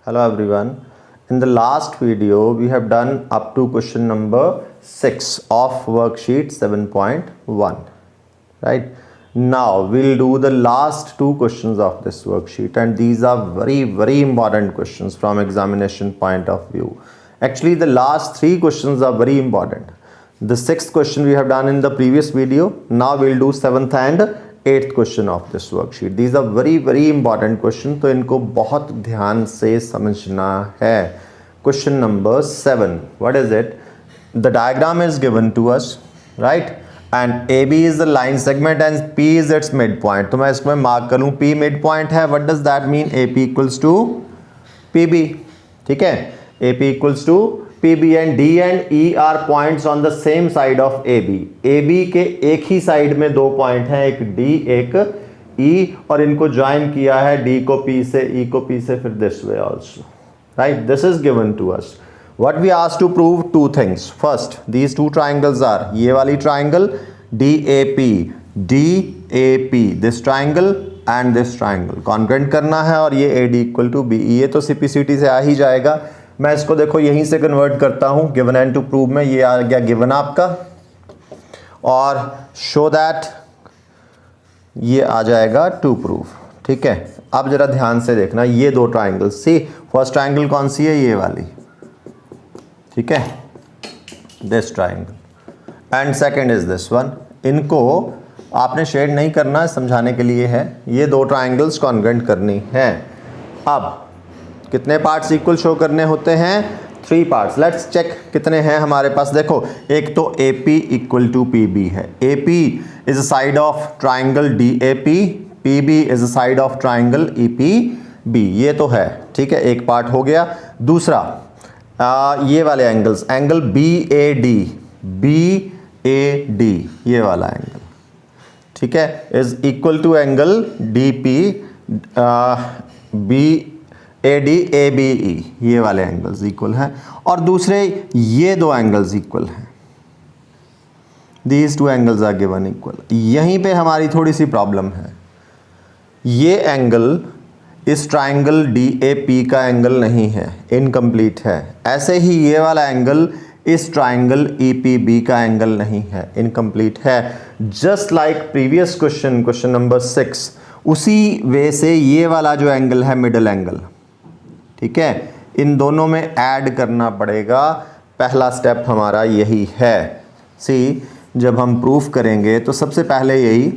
Hello everyone. In the last video we have done up to question number 6 of worksheet 7.1. Right? Now we'll do the last two questions of this worksheet, and these are very important questions from examination point of view. Actually the last three questions are very important. The sixth question we have done in the previous video. Now we'll do seventh and eighth question of this worksheet. These are very important question, तो इनको बहुत ध्यान से समझना है. Question number 7, what is it? The diagram is given to us, right, and A B is the line segment and P is its mid point. तो मैं इसमें मार्क कर लूँ, पी मिड पॉइंट है. What does that mean? A P equals to P B. ठीक है, ए P equals to PB and D and E are points on the same side of AB. AB के एक ही side में दो point हैं, एक D एक E, और इनको ज्वाइन किया है D को P से, E को P से, फिर this way also. Right, this is given to us. What we asked to prove? Two things. First, these two triangles are, ये वाली triangle DAP, DAP, this triangle and this triangle congruent करना है, और ये AD equal to BE. ये तो CPCT से आ ही जाएगा. मैं इसको देखो यहीं से कन्वर्ट करता हूं गिवन एंड टू प्रूव में. ये आ गया गिवन आपका, और शो दैट ये आ जाएगा टू प्रूव. ठीक है, अब जरा ध्यान से देखना, ये दो ट्राइंगल, सी फर्स्ट ट्राइंगल कौन सी है? ये वाली. ठीक है, this triangle, and second is this one. इनको आपने शेड नहीं करना, समझाने के लिए है. ये दो ट्राइंगल्स कॉन्ग्रुएंट करनी है. अब कितने पार्ट्स इक्वल शो करने होते हैं? 3 पार्ट्स. लेट्स चेक कितने हैं हमारे पास. देखो, एक तो AP इक्वल टू PB है. AP is a side of triangle DAP, PB is a side of triangle EPB. ये तो है. ठीक है, एक पार्ट हो गया. दूसरा, ये वाले एंगल्स, एंगल BAD, ये वाला एंगल, ठीक है, is equal to angle DP ADABE. ये वाले एंगल्स इक्वल हैं, और दूसरे ये दो एंगल्स इक्वल हैं. These two angles are given equal. यहीं पे हमारी थोड़ी सी प्रॉब्लम है. ये एंगल इस ट्राइंगल DAP का एंगल नहीं है, इनकम्प्लीट है. ऐसे ही ये वाला एंगल इस ट्राइंगल EPB का एंगल नहीं है, इनकम्प्लीट है. Just like previous question, question number 6, उसी वे से ये वाला जो एंगल है मिडल एंगल, ठीक है, इन दोनों में ऐड करना पड़ेगा. पहला स्टेप हमारा यही है. सी, जब हम प्रूफ करेंगे तो सबसे पहले यही,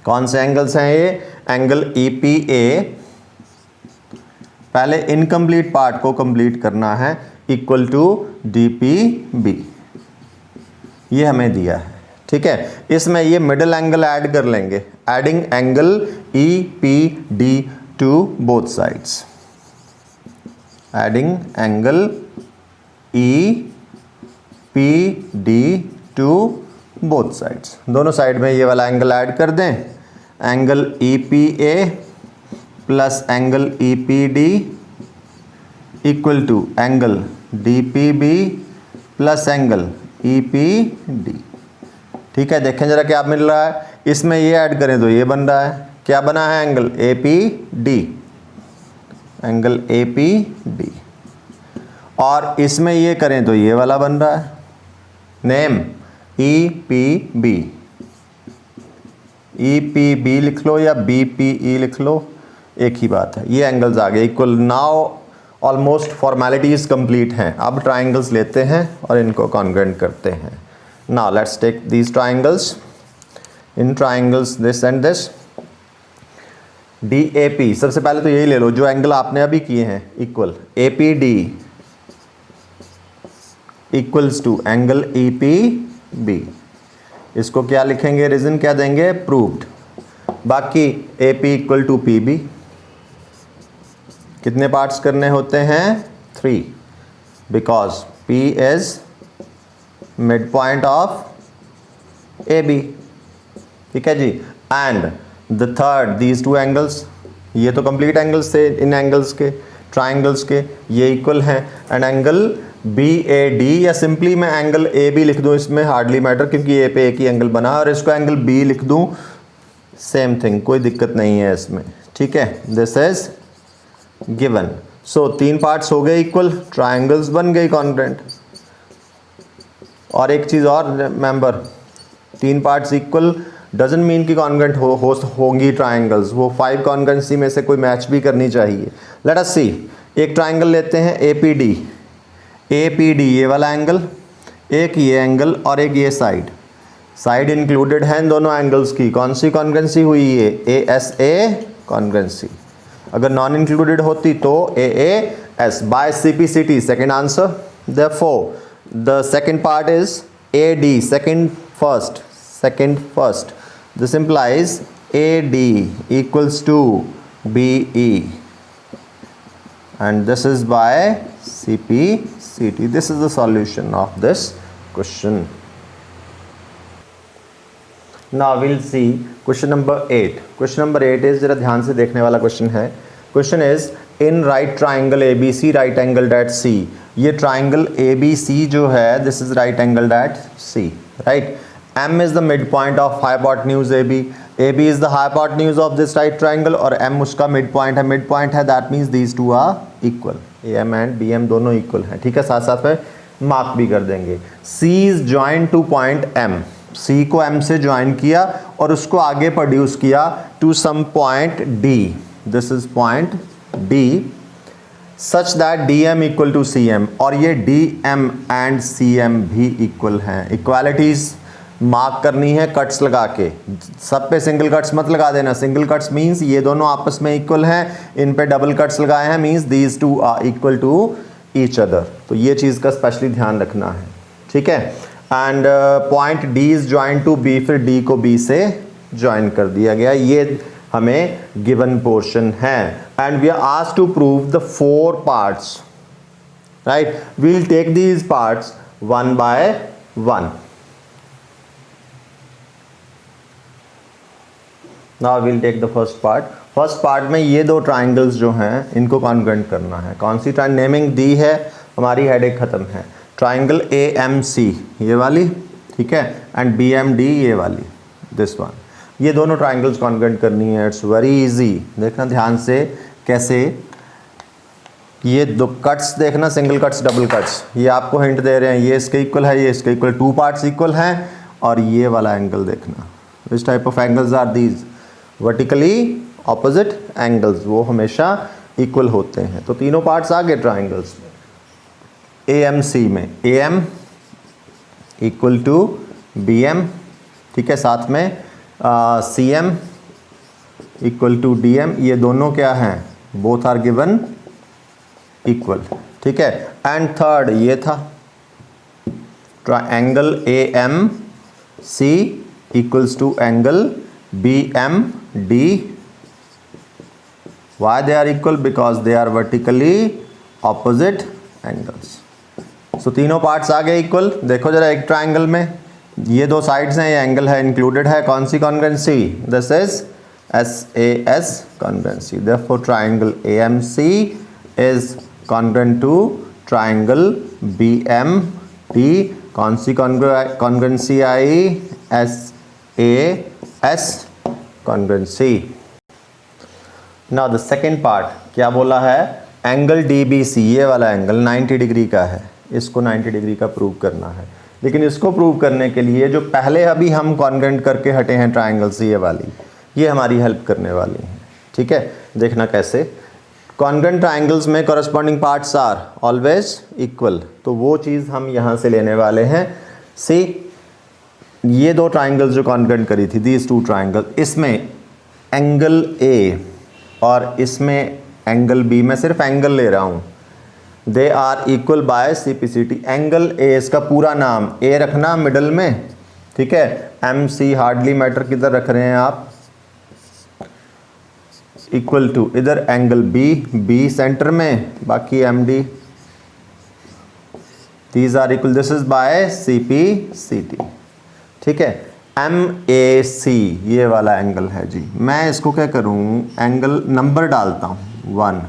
कौन से एंगल्स हैं ये? एंगल EPA, पहले इनकम्प्लीट पार्ट को कंप्लीट करना है, इक्वल टू DPB. ये हमें दिया है. ठीक है, इसमें ये मिडल एंगल ऐड कर लेंगे, adding angle EPD to both sides. Adding angle EPD to both sides. दोनों साइड में ये वाला एंगल ऐड कर दें. Angle EPA plus angle EPD equal to angle DPB plus angle EPD. ठीक है, देखें जरा क्या मिल रहा है. इसमें ये ऐड करें तो ये बन रहा है. क्या बना है? Angle APD, angle APD. और इसमें ये करें तो ये वाला बन रहा है, नेम EPB. EPB लिख लो या BPE लिख लो, एक ही बात है. ये एंगल्स आ गए equal. Now almost formalities complete हैं. अब ट्राइंगल्स लेते हैं और इनको कॉन्ग्रुएंट करते हैं. Now let's take these triangles. इन triangles this and this, DAP, सबसे पहले तो यही ले लो जो एंगल आपने अभी किए हैं, equal APD equals to angle EPB. इसको क्या लिखेंगे? रीजन क्या देंगे? प्रूव्ड. बाकी AP इक्वल टू PB. कितने पार्ट्स करने होते हैं? 3, because P is mid point of AB. ठीक है जी. And the third, these two angles, ये तो कंप्लीट एंगल्स थे इन एंगल्स के, ट्राइंगल्स के, ये इक्वल हैं. एंड एंगल BAD, या सिंपली मैं एंगल AB लिख दूं, इसमें हार्डली मैटर क्योंकि A पे एक ही एंगल बना, और इसको एंगल B लिख दूं, सेम थिंग, कोई दिक्कत नहीं है इसमें. ठीक है, this is given. So 3 parts हो गए इक्वल, ट्राइंगल्स बन गए कॉन्ग्रुएंट। और एक चीज़ और member, 3 parts equal doesn't mean कि कॉन्ग्रुएंट होंगी ट्राइंगल्स, वो 5 कॉन्ग्रुएंसी में से कोई मैच भी करनी चाहिए। लेट अस सी, एक ट्राइंगल लेते हैं APD, APD ये वाला एंगल, एक ये एंगल और एक ये साइड, साइड इंक्लूडेड है इन दोनों एंगल्स की। कौन सी कॉन्ग्रुएंसी हुई ये? ASA congruency. अगर नॉन इंक्लूडेड होती तो AAS by CPCT, second answer. Therefore the second part is AD, second first. This implies AD equals to BE, and this is by CPCT. This is the solution of this question. Now we'll see question number 8. Question number 8 is, जरा ध्यान से देखने वाला question है। Question is, in right triangle ABC right angled at C. ये triangle ABC जो है, this is right angled at C, right? M is the midpoint of hypotenuse AB. AB is the hypotenuse of this right triangle और M उसका midpoint है, that means these two are equal. AM and BM दोनों equal हैं, ठीक है। साथ साथ में मार्क भी कर देंगे। C is joined to point M. C को M से ज्वाइन किया और उसको आगे प्रोड्यूस किया to some point D. This is point D such that DM equal to CM, और ये DM and CM भी equal हैं। इक्वालिटीज मार्क करनी है कट्स लगा के, सब पे सिंगल कट्स मत लगा देना। सिंगल कट्स मींस ये दोनों आपस में इक्वल हैं, इन पे डबल कट्स लगाए हैं means these two are equal to each other. तो ये चीज़ का स्पेशली ध्यान रखना है, ठीक है। And point D is join to B, फिर D को B से ज्वाइन कर दिया गया। ये हमें गिवन पोर्शन है and we are asked to prove the 4 parts, right. We will take these parts one by one. Now we'll take the first part. First part में ये 2 ट्राइंगल्स जो हैं इनको कॉन्ग्रुएंट करना है। कौन सी ट्राइंगल? नेमिंग दी है, हमारी हेडेक खत्म है। ट्राइंगल AMC ये वाली, ठीक है, एंड BMD ये वाली, दिस वन। ये दोनों ट्राइंगल्स कॉन्ग्रुएंट करनी है। इट्स वेरी इजी, देखना ध्यान से कैसे। ये 2 कट्स देखना, सिंगल कट्स डबल कट्स, ये आपको हिंट दे रहे हैं, ये इसके इक्वल है, ये इसके इक्वल, 2 पार्ट्स इक्वल हैं। और ये वाला एंगल देखना, which type of angles are these? Vertically opposite angles, वो हमेशा इक्वल होते हैं। तो तीनों पार्ट्स आ गए ट्राइंगल्स में। AMC में AM इक्वल टू BM, ठीक है, साथ में CM इक्वल टू DM, ये दोनों क्या हैं? बोथ आर गिवन इक्वल, ठीक है। एंड थर्ड ये था triangle AMC equals to angle BMD. Why they are equal? Because they are vertically opposite angles. So तीनों पार्ट्स आ गए इक्वल। देखो जरा एक ट्राइंगल में ये 2 साइड्स हैं, ये एंगल है इंक्लूडेड है। कौन सी congruency? This is SAS congruency. Therefore triangle AMC is congruent to triangle BMD. कौन सी कॉन्ग्रुएंसी आई? SAS congruency. Now the second part क्या बोला है? एंगल DBC, ये वाला एंगल 90 डिग्री का है, इसको 90 डिग्री का प्रूव करना है। लेकिन इसको प्रूव करने के लिए जो पहले अभी हम कॉन्ग्रुएंट करके हटे हैं ट्राइंगल्स, ये वाली, ये हमारी हेल्प करने वाली है, ठीक है। देखना कैसे। कॉन्ग्रुएंट ट्राइंगल्स में corresponding parts are always equal, तो वो चीज़ हम यहाँ से लेने वाले हैं। सी, ये 2 ट्राइंगल्स जो कॉन्ग्रुएंट करी थी, दीज 2 ट्राइंगल, इसमें एंगल A और इसमें एंगल B, मैं सिर्फ एंगल ले रहा हूँ, they are equal by CPCT। Angle A, इसका पूरा नाम A रखना मिडल में, ठीक है। MC हार्डली मैटर, किधर रख रहे हैं आप? इक्वल टू इधर एंगल B सेंटर में, बाकी MD, these are equal, this is by CPCT, ठीक है। MAC ये वाला एंगल है जी, मैं इसको क्या करूँ, एंगल नंबर डालता हूँ 1,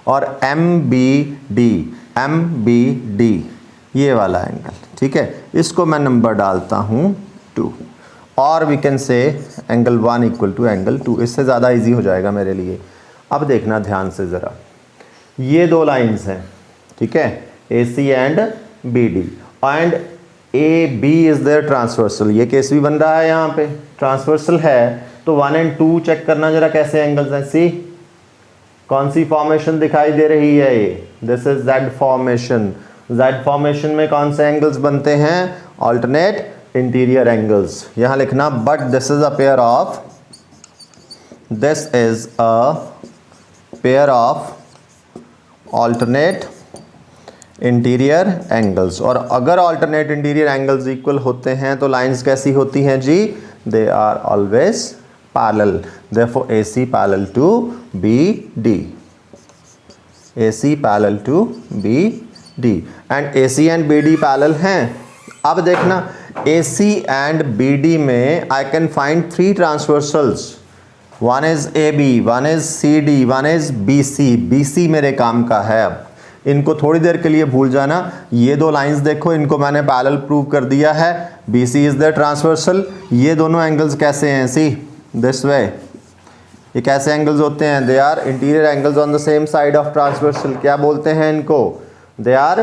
और MBD ये वाला एंगल, ठीक है, इसको मैं नंबर डालता हूँ 2, और we can say angle 1 equal to angle 2। इससे ज़्यादा इजी हो जाएगा मेरे लिए। अब देखना ध्यान से ज़रा, ये दो लाइंस हैं, ठीक है, AC and BD, and AB is their transversal. ये केस भी बन रहा है यहाँ पे, ट्रांसवर्सल है तो 1 और 2 चेक करना जरा कैसे एंगल्स हैं। सी कौन सी फॉर्मेशन दिखाई दे रही है ये, this is Z formation. Z formation में कौन से एंगल्स बनते हैं, ऑल्टरनेट इंटीरियर एंगल्स। यहां लिखना but this is a pair of, this is a pair of alternate interior angles. और अगर ऑल्टरनेट इंटीरियर एंगल्स इक्वल होते हैं तो लाइंस कैसी होती हैं जी, they are always parallel, therefore AC parallel to BD, AC parallel to BD, and AC and BD parallel हैं। अब देखना AC एंड BD में I can find 3 transversals, one is AB, one is CD, one is BC। BC मेरे काम का है। अब इनको थोड़ी देर के लिए भूल जाना, ये दो लाइंस देखो, इनको मैंने पैरेलल प्रूव कर दिया है, BC इज द ट्रांसवर्सल। ये दोनों एंगल्स कैसे हैं, सी दिस वे, ये कैसे एंगल्स होते हैं, they are interior angles on the same side of transversal. क्या बोलते हैं इनको, they are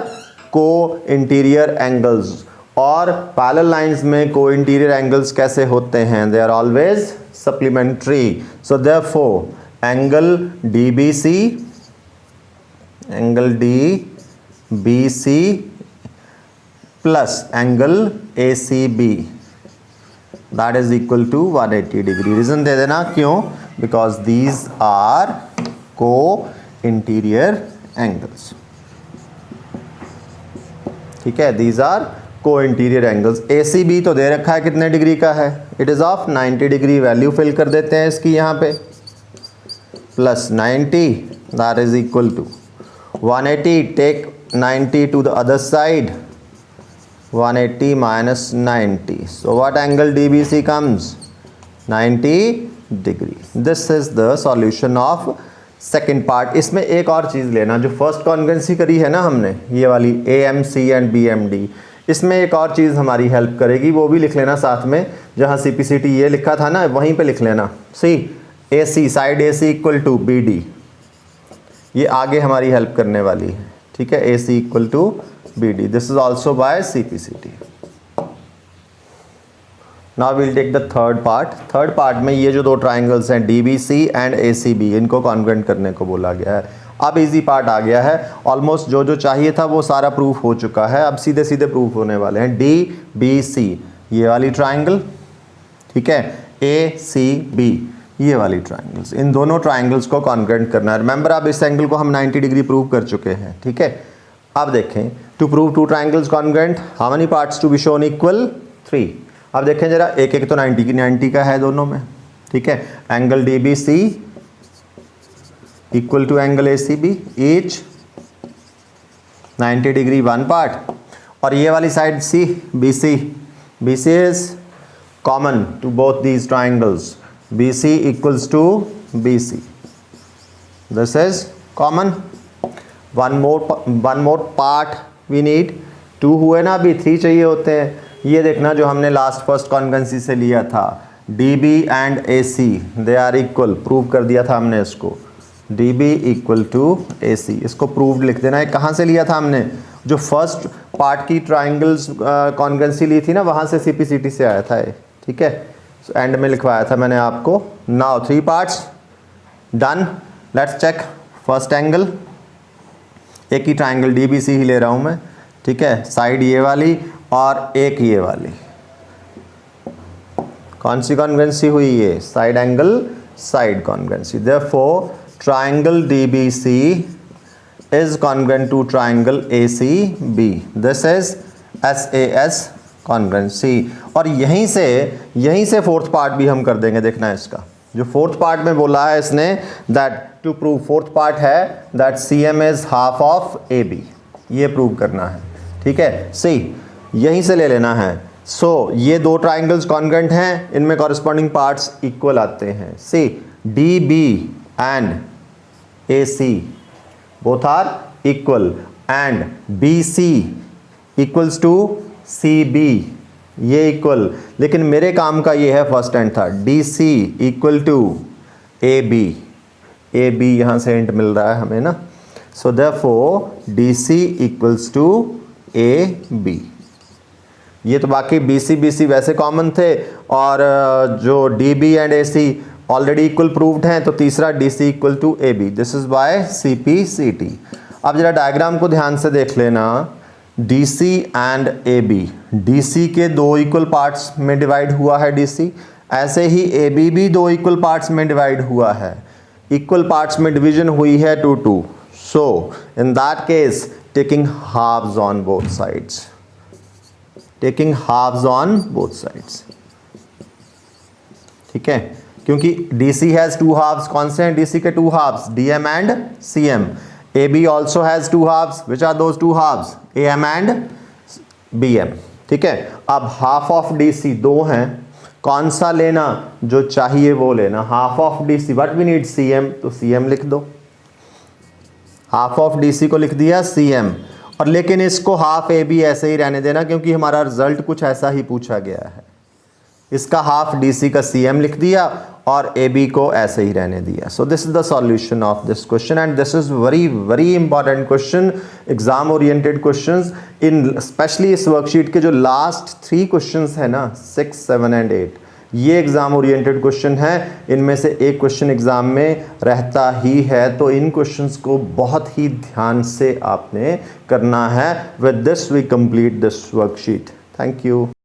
co interior angles. और पैरेलल लाइंस में को इंटीरियर एंगल्स कैसे होते हैं, they are always supplementary. So therefore angle DBC, angle DBC plus angle ACB that is equal to 180 degree. Reason दे देना क्यों, because these are co interior angles, ठीक है, these are co interior angles. ACB तो दे रखा है कितने डिग्री का है, it is of 90 degree. Value fill कर देते हैं इसकी यहाँ पे, plus 90 that is equal to 180, take 90 to the other side, 180 minus 90, so what angle DBC comes, 90 degree. This is the solution of second part. इसमें एक और चीज़ लेना, जो फर्स्ट कॉन्ग्रुएंसी करी है ना हमने, ये वाली AMC एंड BMD, इसमें एक और चीज़ हमारी हेल्प करेगी, वो भी लिख लेना साथ में। जहाँ CPCT ये लिखा था ना, वहीं पे लिख लेना। See AC, side AC equal to BD, ये आगे हमारी हेल्प करने वाली है, ठीक है, AC equal to BD। This is also by CPCT। Now will take the third part. Third part में ये जो दो ट्राइंगल्स हैं DBC एंड ACB, इनको कॉन्ग्रुएंट करने को बोला गया है। अब इजी पार्ट आ गया है, ऑलमोस्ट जो जो चाहिए था वो सारा प्रूफ हो चुका है, अब सीधे सीधे प्रूफ होने वाले हैं। DBC ये वाली ट्राइंगल, ठीक है, ACB ये वाली ट्राइंगल्स, इन दोनों ट्राइंगल्स को कॉन्ग्रुएंट करना है। रिमेंबर अब इस एंगल को हम 90 डिग्री प्रूव कर चुके हैं, ठीक है। अब देखें, to prove two triangles congruent, how many parts to be shown equal, 3। अब देखें जरा, एक एक तो 90 का है दोनों में, ठीक है। Angle DBC equal to angle ACB, each 90 degree one part. और ये वाली side C, BC is common to both these triangles, BC equals to BC. This is common. One more part we need. 2 हुए ना, अभी 3 चाहिए होते हैं। ये देखना जो हमने लास्ट फर्स्ट कॉन्ग्रुएंसी से लिया था, DB and AC they are equal, prove कर दिया था हमने इसको, DB इक्वल टू AC। इसको प्रूव्ड लिख देना है। कहाँ से लिया था हमने, जो फर्स्ट पार्ट की ट्राइंगल्स कॉन्ग्रुएंसी ली थी ना, वहाँ से CPCT से आया था ये, ठीक है। एंड में लिखवाया था मैंने आपको। Now 3 parts done, let's check. First angle, एक ही ट्राइंगल DBC ही ले रहा हूँ मैं, ठीक है, साइड ये वाली और एक ये वाली, कौन सी कॉन्ग्रुएंसी हुई ये, side angle side congruency. Therefore triangle DBC is congruent to triangle ACB, this is SAS congruency. और यहीं से फोर्थ पार्ट भी हम कर देंगे। देखना है इसका, जो फोर्थ पार्ट में बोला है इसने, that to prove, fourth part है that CM is half of AB, ये प्रूव करना है, ठीक है। सी यहीं से ले लेना है। सो ये दो ट्राइंगल्स कॉन्ग्रुएंट हैं, इनमें कॉरस्पॉन्डिंग पार्ट्स इक्वल आते हैं। See DB and AC both are equal and BC equals to CB, ये इक्वल। लेकिन मेरे काम का ये है first and third, DC equal to AB, AB यहाँ से हिंट मिल रहा है हमें ना, So therefore DC equals to AB. ये तो बाकी BC BC वैसे कॉमन थे और जो DB and AC already equal proved हैं, तो तीसरा DC equal to AB. This is by CPCT. अब जरा डायग्राम को ध्यान से देख लेना. DC एंड AB, DC के दो इक्वल पार्ट्स में डिवाइड हुआ है DC, ऐसे ही AB भी दो इक्वल पार्ट्स में डिवाइड हुआ है. इक्वल पार्ट्स में डिवीजन हुई है 2-2. So in that case taking halves on both sides, taking halves on both sides. ठीक है, क्योंकि DC हैज टू हाफ्स. कौन से हैं DC के two halves? DM and CM. AB also has two halves. Which are those two halves? AM and BM. ठीक है, अब हाफ ऑफ DC दो हैं, कौन सा लेना? जो चाहिए वो लेना. Half of DC, what we need? CM, तो CM लिख दो. हाफ ऑफ DC को लिख दिया CM. और लेकिन इसको हाफ AB ऐसे ही रहने देना, क्योंकि हमारा रिजल्ट कुछ ऐसा ही पूछा गया है. इसका हाफ DC का CM लिख दिया और AB को ऐसे ही रहने दिया. So this is the solution of this question and this is very very important question, exam oriented questions. In specially इस वर्कशीट के जो लास्ट 3 क्वेश्चंस है ना, 6, 7 एंड 8, ये एग्जाम ओरिएंटेड क्वेश्चन है. इनमें से एक क्वेश्चन एग्जाम में रहता ही है, तो इन क्वेश्चंस को बहुत ही ध्यान से आपने करना है. With this we complete this worksheet. Thank you.